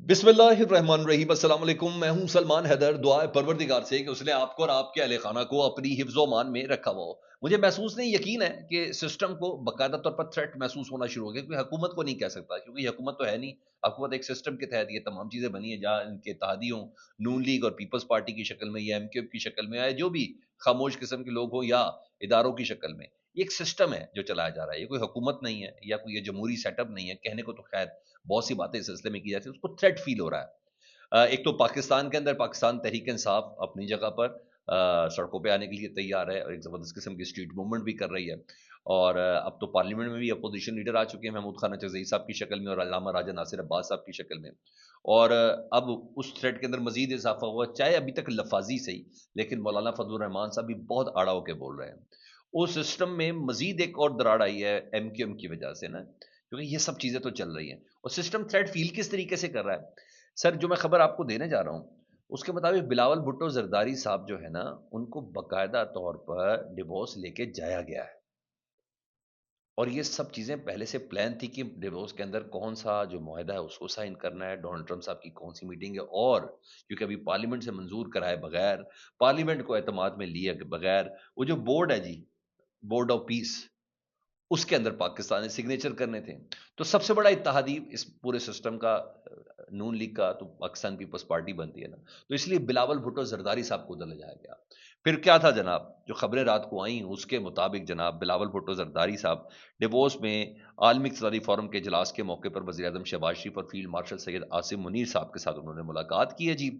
बिस्मिल्लाहिर्रहमानिर्रहीम। अस्सलाम वालेकुम। मैं हूं सलमान हैदर। दुआ है परवरदिगार से कि उसने आपको और आपके अहले खाना को अपनी हिफ्ज़ मान में रखा हुआ हो। मुझे महसूस नहीं, यकीन है कि सिस्टम को बाकायदा तौर पर थ्रेट महसूस होना शुरू हो गया। कोई हुकूमत को नहीं कह सकता, क्योंकि ये हुकूमत तो है नहीं। हुकूमत एक सिस्टम के तहत ये तमाम चीज़ें बनी है, जहाँ इनके इत्तेहादी हों, नून लीग और पीपल्स पार्टी की शक्ल में, या एमक्यूएम की शक्ल में, या जो भी खामोश किस्म के लोग हों, या इदारों की शक्ल में। ये एक सिस्टम है जो चलाया जा रहा है। ये कोई हुकूमत नहीं है, या कोई ये जमहूरी सेटअप नहीं है। कहने को तो खैर बहुत सी बातें इस सिलसिले में की जाती है, उसको थ्रेट फील हो रहा है। एक तो पाकिस्तान के अंदर पाकिस्तान तहरीक इंसाफ अपनी जगह पर सड़कों पे आने के लिए तैयार है, और एक ज़बरदस्त किस्म की स्ट्रीट मूवमेंट भी कर रही है। और अब तो पार्लियामेंट में भी अपोजिशन लीडर आ चुके हैं, महमूद खान अचरज़ई साहब की शक्ल में और अल्लामा राजा नासिर अब्बास साहब की शक्ल में। और अब उस थ्रेड के अंदर मजीद इजाफा हुआ, चाहे अभी तक लफाजी सही, लेकिन मौलाना फजल रहमान साहब भी बहुत आड़ा होकर बोल रहे हैं। उस सिस्टम में मजीद एक और दरार आई है एम क्यू एम की वजह से ना, क्योंकि ये सब चीज़ें तो चल रही हैं। और सिस्टम थ्रेड फील किस तरीके से कर रहा है? सर, जो मैं खबर आपको देने जा रहा हूँ, उसके मुताबिक बिलावल भुट्टो जरदारी साहब जो है ना, उनको बाकायदा तौर पर डिवोर्स लेके जाया गया है। और ये सब चीज़ें पहले से प्लान थी कि डिवोर्स के अंदर कौन-सा जो मुआहदा है उसको साइन करना है, डोनाल्ड ट्रम्प साहब की कौन-सी मीटिंग है, और क्योंकि अभी पार्लियामेंट से मंज़ूर कराए बगैर, पार्लियामेंट को एतमाद में लिए बगैर, वो जो बोर्ड है जी, बोर्ड ऑफ पीस, उसके अंदर पाकिस्तान ने सिग्नेचर करने थे। तो सबसे बड़ा इत्तेहादी इस पूरे सिस्टम का नून लीग का तो पाकिस्तान पीपल्स पार्टी बनती है ना। तो इसलिए बिलावल भुट्टो जरदारी साहब को उधर ले जाया गया। फिर क्या था जनाब, जो खबरें रात को आई उसके मुताबिक जनाब बिलावल भुट्टो जरदारी साहब डिवोर्स में आलमी इक़्तिसादी फोरम के इजलास के मौके पर वज़ीर आज़म शहबाज शरीफ और फील्ड मार्शल सैयद आसिम मुनीर साहब के साथ उन्होंने मुलाकात की है जी।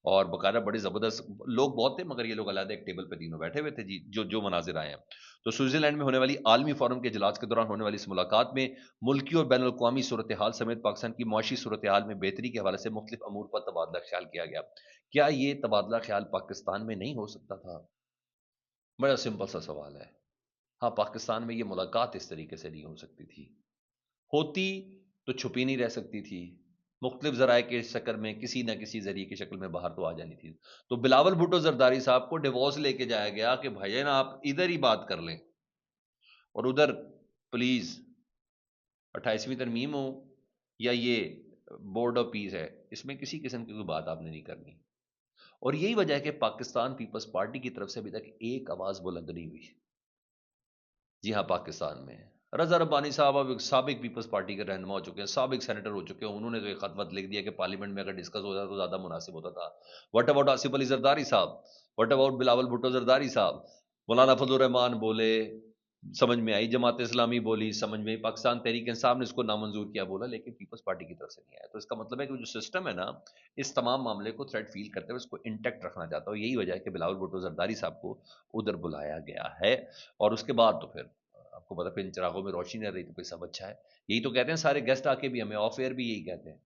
और बाकायदा बड़े ज़बरदस्त लोग बहुत थे, मगर ये लोग अलग एक टेबल पे तीनों बैठे हुए थे जी, जो जो मनाजिर आए हैं। तो स्विट्जरलैंड में होने वाली आलमी फोरम के इजलास के दौरान होने वाली इस मुलाकात में मुल्की और बैन अवी सूरत हाल समेत पाकिस्तान की मुआशी सूरत हाल में बेहतरी के हवाले से मुख्तलिफ अमूर पर तबादला ख्याल किया गया। क्या ये तबादला ख्याल पाकिस्तान में नहीं हो सकता था? बड़ा सिंपल सा सवाल है। हाँ, पाकिस्तान में ये मुलाकात इस तरीके से नहीं हो सकती थी। होती तो छुपी नहीं रह सकती थी। मुख्तलिफ ज़राए के शक्ल में किसी न किसी ज़रिए की शक्ल में बाहर तो आ जानी थी। तो बिलावल भुट्टो ज़रदारी साहब को डिवोर्स लेके जाया गया कि भाईजान आप इधर ही बात कर लें, और उधर प्लीज़ 28वीं तरमीम हो, या ये बोर्ड ऑफ पीस है, इसमें किसी किस्म की कोई बात आपने नहीं करनी। और यही वजह है कि पाकिस्तान पीपल्स पार्टी की तरफ से अभी तक एक आवाज़ बुलंद नहीं हुई। जी हाँ, पाकिस्तान में। रज़ा रब्बानी साहब अब एक साबिक पीपल्स पार्टी के रहनुमा हो चुके हैं, साबिक सेनेटर हो चुके हैं। उन्होंने तो एक खत-वत लिख दिया कि पार्लियामेंट में अगर डिस्कस हो जाता तो ज़्यादा मुनासिब होता था। व्हाट अबाउट आसिफ अली ज़रदारी साहब? व्हाट अबाउट बिलावल भुट्टो ज़रदारी साहब? मौलाना फजल रहमान बोले, समझ में आई। जमात इस्लामी बोली, समझ में आई। पाकिस्तान तहरीक इंसाफ ने इसको नामंजूर किया, बोला, लेकिन पीपल्स पार्टी की तरफ से नहीं आया। तो इसका मतलब है कि जो सिस्टम है ना, इस तमाम मामले को थ्रेट फील करते हुए इसको इंटैक्ट रखना चाहता है। यही वजह है कि बिलावल भुट्टो ज़रदारी साहब को उधर बुलाया गया है। और उसके बाद तो फिर आपको पता है, फिर इन चिरागों में रोशनी नहीं रही तो फिर सब अच्छा है। यही तो कहते हैं सारे गेस्ट आके भी, हमें ऑफ एयर भी यही कहते हैं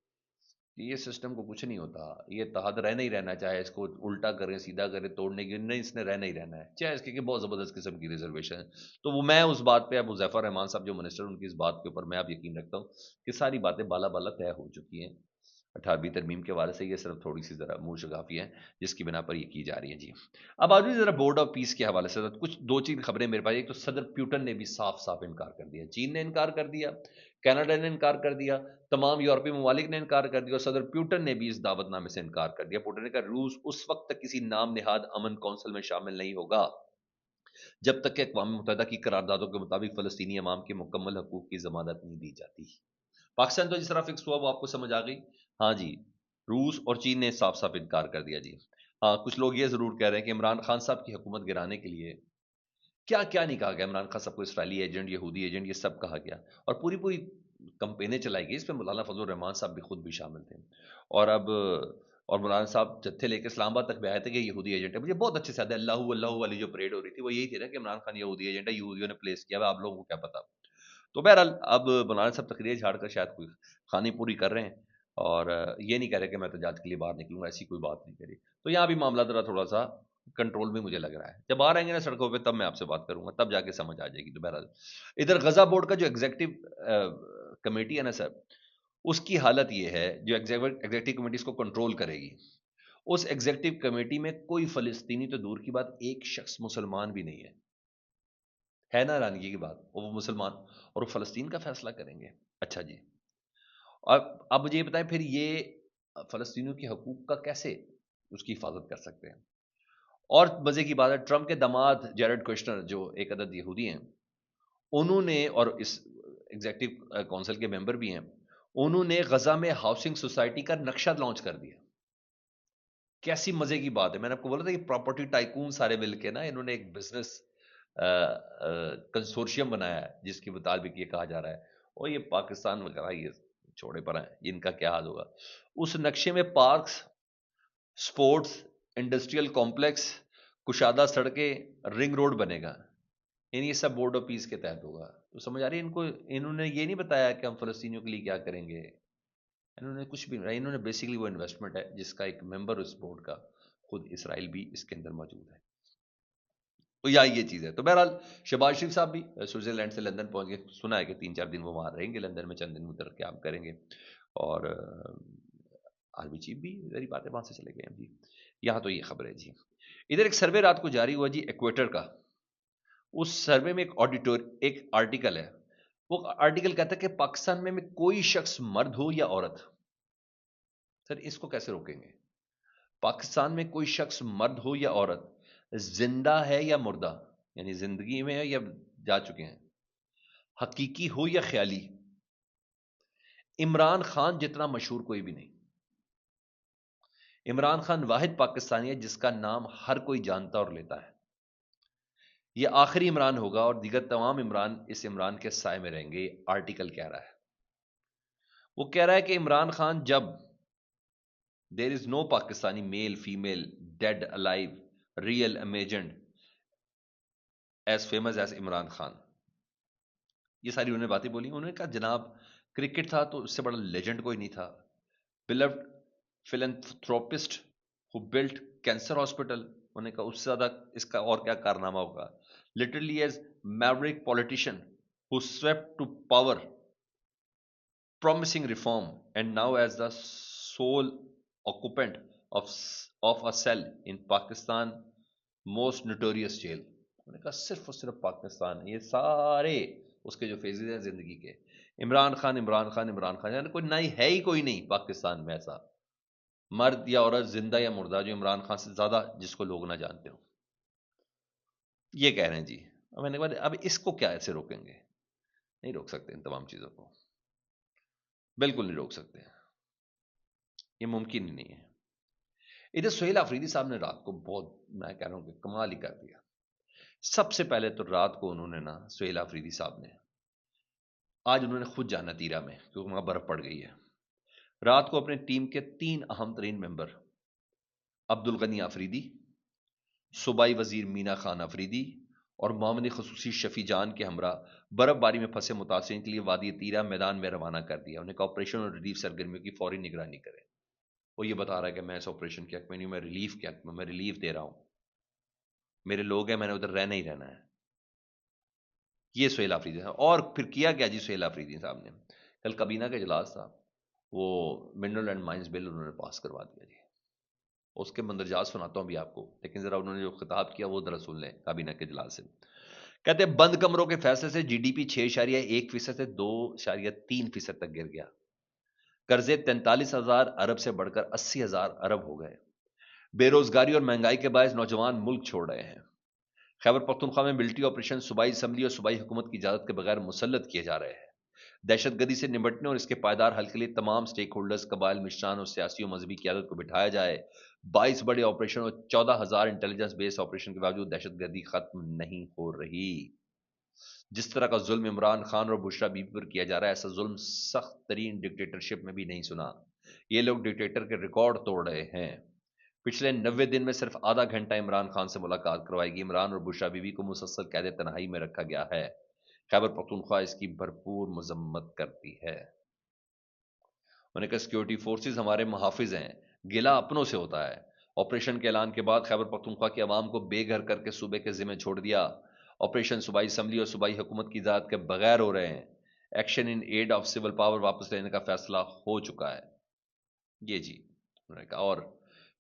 कि ये सिस्टम को कुछ नहीं होता, ये तहत रहना ही रहना, चाहे इसको उल्टा करें सीधा करें तोड़ने की नहीं, इसने रहना ही रहना है, चाहे इसके कि बहुत ज़बरदस्त किस्म की रिजर्वेशन है। तो वो मैं उस बात पे, अब हुज़ैफा रहमान साहब जो मिनिस्टर, उनकी इस बात के ऊपर मैं अब यकीन रखता हूँ कि सारी बातें बाला बाला तय हो चुकी हैं। 18वीं तरमीम के हवाले से ये सिर्फ थोड़ी सी ज़रा मुँह शुगाफी है, जिसकी बिना पर ये की जा रही है जी। अब आज भी ज़रा बोर्ड ऑफ पीस के हवाले से तो कुछ 2-3 खबरें मेरे पास। एक तो सदर प्यूटन ने भी साफ-साफ इनकार कर दिया। चीन ने इनकार कर दिया, कनाडा ने इनकार कर दिया, तमाम यूरोपीय ममालिक ने इनकार कर दिया, और सदर प्यूटन ने भी इस दावतनामे से इनकार कर दिया। पुतिन ने कहा रूस उस वक्त तक किसी नाम नेहाद अमन कौंसिल में शामिल नहीं होगा जब तक कि अक़वाम मुत्तहिदा की करारदादों के मुताबिक फ़लस्तीनी अवाम के मुकम्मल हकूक़ की ज़मानत नहीं दी जाती। पाकिस्तान तो जिस तरह फिक्स हुआ वो आपको समझ आ गई। हाँ जी, रूस और चीन ने साफ-साफ इनकार कर दिया जी। हाँ, कुछ लोग ये ज़रूर कह रहे हैं कि इमरान खान साहब की हुकूमत गिराने के लिए क्या-क्या नहीं कहा गया। इमरान खान साहब को इसराइली एजेंट, यहूदी एजेंट, ये सब कहा गया, और पूरी-पूरी कैम्पेनें चलाई गई। इसमें मौलाना फजल रहमान साहब भी खुद भी शामिल थे। और अब और मौलाना साहब जत्थे लेके इस्लामाबाद तक भी आए थे कि यहूदी एजेंट है। मुझे बहुत अच्छे से याद है, अल्लाहू अल्लाहू वाली जो परेड हो रही थी, वो यही थी ना कि इमरान खान यहूदी एजेंट है, यहूदियों ने प्लेस किया हुआ है, आप लोगों को क्या पता। तो बहरहाल अब मौलाना साहब तकरीरें झाड़कर शायद कोई खानी पूरी कर रहे हैं, और ये नहीं कह रहे कि मैं तजाद के लिए बाहर निकलूंगा, ऐसी कोई बात नहीं करी। तो यहाँ भी मामला जरा थोड़ा सा कंट्रोल में मुझे लग रहा है। जब आ रहेंगे ना सड़कों पे, तब मैं आपसे बात करूंगा, तब जाके समझ आ जाएगी। तो बहरहाल इधर गजा बोर्ड का जो एग्जेक्टिव कमेटी है ना सर, उसकी हालत ये है, जो एग्जेक्टिव कमेटी इसको कंट्रोल करेगी, उस एग्जेक्टिव कमेटी में कोई फलस्तीनी तो दूर की बात, एक शख्स मुसलमान भी नहीं है ना हैरानगी की बात। और वो मुसलमान, और वो फ़लस्तीन का फ़ैसला करेंगे। अच्छा जी। अब मुझे ये बताएँ, फिर ये فلسطینیوں کے حقوق کا کیسے اس کی حفاظت کر سکتے ہیں؟ اور مزے کی بات ہے، ٹرمپ کے داماد جیرڈ کوشنر جو ایک عدد یہودی ہیں، انہوں نے، اور اس ایگزیکٹو کونسل کے ممبر بھی ہیں، انہوں نے غزہ میں ہاؤسنگ سوسائٹی کا نقشہ لانچ کر دیا. کیسی مزے کی بات ہے. میں نے آپ کو بولا تھا کہ پراپرٹی ٹائکون سارے مل کے نا انہوں نے ایک بزنس کنسورشیم بنایا ہے جس کے مطابق یہ کہا جا رہا ہے، اور یہ پاکستان وغیرہ یہ چھوڑے پر ہیں، ان کا کیا حال ہوگا. اس نقشے میں پارکس، سپورٹس، انڈسٹریل کمپلیکس، کشادہ سڑکیں، رنگ روڈ بنے گا. یعنی یہ سب بورڈ آف پیس کے تحت ہوگا. تو سمجھ آ رہی ہے ان کو؟ انہوں نے یہ نہیں بتایا کہ ہم فلسطینیوں کے لیے کیا کریں گے، انہوں نے کچھ بھی نہیں. انہوں نے بیسیکلی وہ انویسٹمنٹ ہے جس کا ایک ممبر اس بورڈ کا خود اسرائیل بھی اس کے اندر موجود ہے. تو یہ چیز ہے. تو بہرحال شہباز شریف صاحب بھی سوئٹزرلینڈ سے لندن پہنچ گئے. سنا ہے کہ 3-4 دن وہ وہاں رہیں گے لندن میں، چند دن ادھر قیام کریں گے. اور آرمی چیف بھی ذری بات ہے وہاں سے چلے گئے ہیں جی. یہاں تو یہ خبر ہے جی. ادھر ایک سروے رات کو جاری ہوا جی ایکویٹر کا. اس سروے میں ایک آرٹیکل ہے. وہ آرٹیکل کہتا ہے کہ پاکستان میں کوئی شخص مرد ہو یا عورت، سر اس کو کیسے روکیں گے؟ پاکستان میں کوئی شخص مرد ہو یا عورت، زندہ ہے یا مردہ، یعنی زندگی میں ہے یا جا چکے ہیں، حقیقی ہو یا خیالی، عمران خان جتنا مشہور کوئی بھی نہیں. عمران خان واحد پاکستانی ہے جس کا نام ہر کوئی جانتا اور لیتا ہے. یہ آخری عمران ہوگا اور دیگر تمام عمران اس عمران کے سائے میں رہیں گے. آرٹیکل کہہ رہا ہے، وہ کہہ رہا ہے کہ عمران خان جب there is no Pakistani male female dead alive real imagined as famous as Imran Khan. یہ ساری انہوں نے باتیں بولی. انہوں نے کہا جناب کرکٹ تھا تو اس سے بڑا لیجنڈ کوئی نہیں تھا. بلوڈ فلنتھروپسٹ ہو بلٹ کینسر ہاسپٹل، انہوں نے کہا اس سے زیادہ اس کا اور کیا کارنامہ ہوگا. Literally as maverick politician who swept to power promising reform and now as the sole occupant of a cell in Pakistan most notorious jail. انہوں نے کہا صرف اور صرف پاکستان، یہ سارے اس کے جو فیزز ہیں زندگی کے، عمران خان عمران خان عمران خان، یعنی کوئی نہیں ہے ہی کوئی نہیں پاکستان میں ایسا مرد یا عورت زندہ یا مردہ جو عمران خان سے زیادہ جس کو لوگ نہ جانتے ہو. یہ کہہ رہے ہیں جی. اب میں نے کہا اب اس کو کیا ایسے روکیں گے؟ نہیں روک سکتے ان تمام چیزوں کو، بالکل نہیں روک سکتے، یہ ممکن ہی نہیں ہے. ادھر سہیل آفریدی صاحب نے رات کو بہت، میں کہہ رہا ہوں کہ کمال ہی کر دیا. سب سے پہلے تو رات کو انہوں نے نا سہیل آفریدی صاحب نے، آج انہوں نے خود جانا تیرا میں کیونکہ وہاں برف پڑ گئی ہے. رات کو اپنے ٹیم کے 3 اہم ترین ممبر عبدالغنی آفریدی، صوبائی وزیر مینا خان آفریدی اور معاون خصوصی شفیع جان کے ہمراہ برف باری میں پھنسے متاثرین کے لیے وادی تیرا میدان میں روانہ کر دیا. انہیں کہا آپریشن اور ریلیف سرگرمیوں کی فوری نگرانی کریں. وہ یہ بتا رہا ہے کہ میں اس آپریشن کے حق میں نہیں، میں ریلیف کے حق میں ریلیف دے رہا ہوں، میرے لوگ ہیں، میں نے ادھر رہنا ہی رہنا ہے. یہ سہیل آفریدی صاحب. اور پھر کیا کیا جی سہیل آفریدی صاحب نے؟ کل کابینہ کا اجلاس تھا، وہ منرل اینڈ مائنز بل انہوں نے پاس کروا دیا جی. اس کے مندرجات سناتا ہوں بھی آپ کو، لیکن ذرا انہوں نے جو خطاب کیا وہ ذرا سن لیں کابینہ کے اجلاس سے. کہتے ہیں بند کمروں کے فیصلے سے جی ڈی پی 6.1% سے 2.3% تک گر گیا. قرضے 43,000 ارب سے بڑھ کر 80,000 ارب ہو گئے. بے روزگاری اور مہنگائی کے باعث نوجوان ملک چھوڑ رہے ہیں. خیبر پختونخوا میں ملٹری آپریشن صوبائی اسمبلی اور صوبائی حکومت کی اجازت کے بغیر مسلط کیے جا رہے ہیں. دہشت گردی سے نمٹنے اور اس کے پائیدار حل کے لیے تمام سٹیک ہولڈرز، قبائل، مشران اور سیاسی و مذہبی قیادت کو بٹھایا جائے. 22 بڑے آپریشن اور 14,000 انٹیلیجنس بیس آپریشن کے باوجود دہشت گردی ختم نہیں ہو رہی. جس طرح کا ظلم عمران خان اور بشرا بی بی پر کیا جا رہا ہے، ایسا ظلم سخت ترین ڈکٹیٹرشپ میں بھی نہیں سنا. یہ لوگ ڈکٹیٹر کے ریکارڈ توڑ رہے ہیں. پچھلے 90 دن میں صرف آدھا گھنٹہ عمران خان سے ملاقات کروائی گئی. عمران اور بشرا بی بی کو مسلسل قید تنہائی میں رکھا گیا ہے. خیبر پختونخوا اس کی بھرپور مذمت کرتی ہے. انہوں نے کہا سیکیورٹی فورسز ہمارے محافظ ہیں، گلہ اپنوں سے ہوتا ہے. آپریشن کے اعلان کے بعد خیبر پختونخوا کے عوام کو بے گھر کر کے صوبے کے ذمہ چھوڑ دیا. آپریشن صوبائی اسمبلی اور صوبائی حکومت کی اجازت کے بغیر ہو رہے ہیں. Action in aid of civil power واپس لینے کا فیصلہ ہو چکا ہے. یہ جی انہوں نے کہا. اور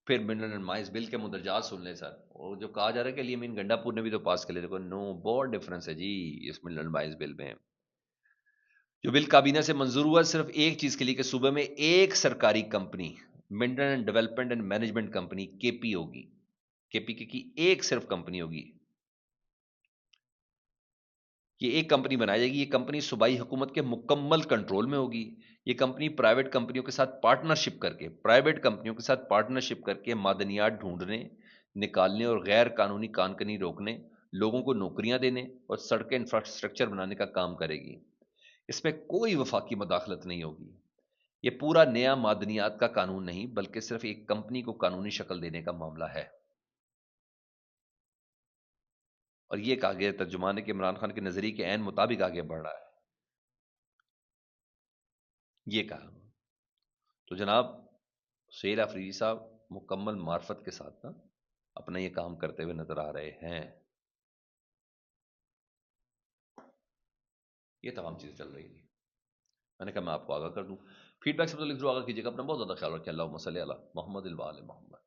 پھر منرل اینڈ مائنز بل کے مندرجات سن لیں سر. اور جو کہا جا رہا ہے کہ لیمین گنڈا پور نے بھی تو پاس کر لیا، دیکھو نو بہت ڈفرنس ہے جی اس منرل اینڈ مائنز بل میں. جو بل کابینہ سے منظور ہوا صرف ایک چیز کے لیے کہ صوبے میں ایک سرکاری company maintain and development and management company کے پی ہوگی. کے پی کی ایک صرف کمپنی ہوگی. یہ ایک کمپنی بنائی جائے گی. یہ کمپنی صوبائی حکومت کے مکمل کنٹرول میں ہوگی. یہ کمپنی پرائیویٹ کمپنیوں کے ساتھ پارٹنرشپ کر کے معدنیات ڈھونڈنے، نکالنے اور غیر قانونی کان کنی روکنے، لوگوں کو نوکریاں دینے اور سڑکیں انفراسٹرکچر بنانے کا کام کرے گی. اس میں کوئی وفاقی مداخلت نہیں ہوگی. یہ پورا نیا معدنیات کا قانون نہیں بلکہ صرف ایک کمپنی کو قانونی شکل دینے کا معاملہ ہے. اور یہ کہا گیا ترجمان ہے کہ عمران خان کے نظریے کے عین مطابق آگے بڑھ رہا ہے. یہ کہا. تو جناب سہیل آفریدی صاحب مکمل معرفت کے ساتھ نا اپنا یہ کام کرتے ہوئے نظر آ رہے ہیں. یہ تمام چیزیں چل رہی تھی. میں نے کہا میں آپ کو آگاہ کر دوں. فیڈ بیک سب سے لکھ دو، آگاہ کیجیے گا. اپنا بہت زیادہ خیال رکھیں. اللہ صلی علی محمد الوال محمد.